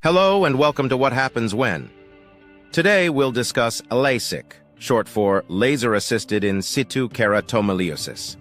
Hello and welcome to What Happens When. Today we'll discuss LASIK, short for laser-assisted in situ keratomiliosis.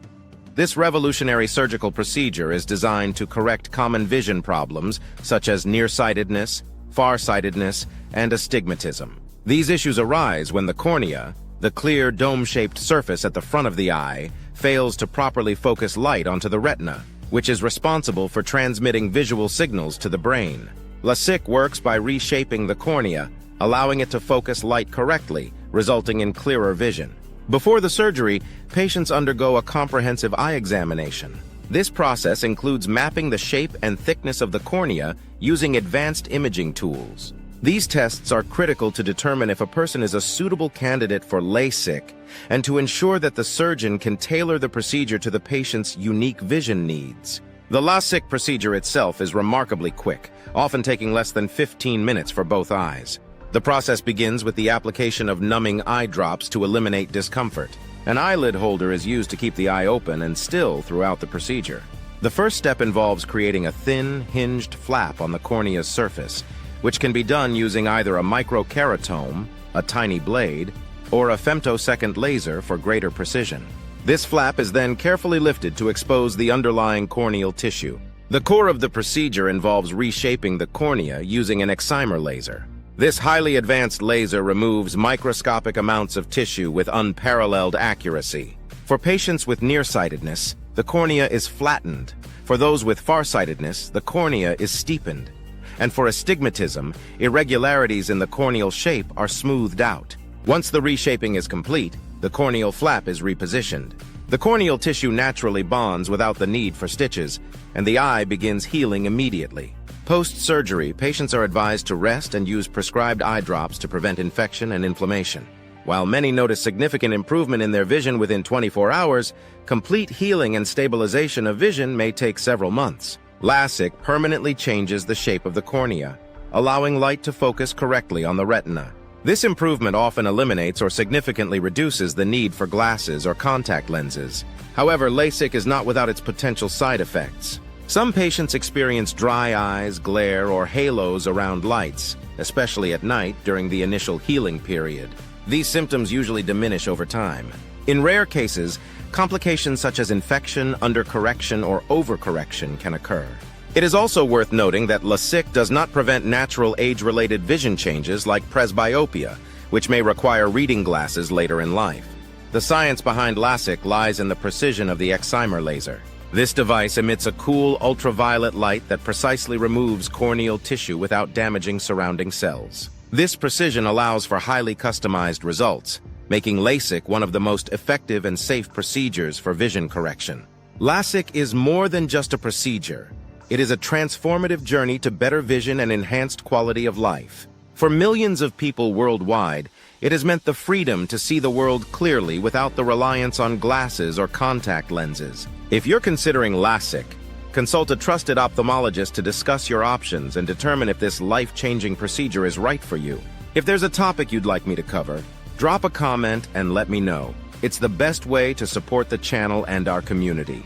This revolutionary surgical procedure is designed to correct common vision problems such as nearsightedness, farsightedness, and astigmatism. These issues arise when the cornea, the clear dome-shaped surface at the front of the eye, fails to properly focus light onto the retina, which is responsible for transmitting visual signals to the brain. LASIK works by reshaping the cornea, allowing it to focus light correctly, resulting in clearer vision. Before the surgery, patients undergo a comprehensive eye examination. This process includes mapping the shape and thickness of the cornea using advanced imaging tools. These tests are critical to determine if a person is a suitable candidate for LASIK and to ensure that the surgeon can tailor the procedure to the patient's unique vision needs. The LASIK procedure itself is remarkably quick, often taking less than 15 minutes for both eyes. The process begins with the application of numbing eye drops to eliminate discomfort. An eyelid holder is used to keep the eye open and still throughout the procedure. The first step involves creating a thin, hinged flap on the cornea's surface, which can be done using either a microkeratome, a tiny blade, or a femtosecond laser for greater precision. This flap is then carefully lifted to expose the underlying corneal tissue. The core of the procedure involves reshaping the cornea using an excimer laser. This highly advanced laser removes microscopic amounts of tissue with unparalleled accuracy. For patients with nearsightedness, the cornea is flattened. For those with farsightedness, the cornea is steepened. And for astigmatism, irregularities in the corneal shape are smoothed out. Once the reshaping is complete, the corneal flap is repositioned. The corneal tissue naturally bonds without the need for stitches, and the eye begins healing immediately. Post-surgery, patients are advised to rest and use prescribed eye drops to prevent infection and inflammation. While many notice significant improvement in their vision within 24 hours, complete healing and stabilization of vision may take several months. LASIK permanently changes the shape of the cornea, allowing light to focus correctly on the retina. This improvement often eliminates or significantly reduces the need for glasses or contact lenses. However, LASIK is not without its potential side effects. Some patients experience dry eyes, glare, or halos around lights, especially at night during the initial healing period. These symptoms usually diminish over time. In rare cases, complications such as infection, undercorrection, or overcorrection can occur. It is also worth noting that LASIK does not prevent natural age-related vision changes like presbyopia, which may require reading glasses later in life. The science behind LASIK lies in the precision of the excimer laser. This device emits a cool ultraviolet light that precisely removes corneal tissue without damaging surrounding cells. This precision allows for highly customized results, making LASIK one of the most effective and safe procedures for vision correction. LASIK is more than just a procedure. It is a transformative journey to better vision and enhanced quality of life. For millions of people worldwide, it has meant the freedom to see the world clearly without the reliance on glasses or contact lenses. If you're considering LASIK, consult a trusted ophthalmologist to discuss your options and determine if this life-changing procedure is right for you. If there's a topic you'd like me to cover, drop a comment and let me know. It's the best way to support the channel and our community.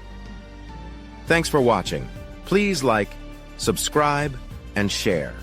Thanks for watching. Please like, subscribe, and share.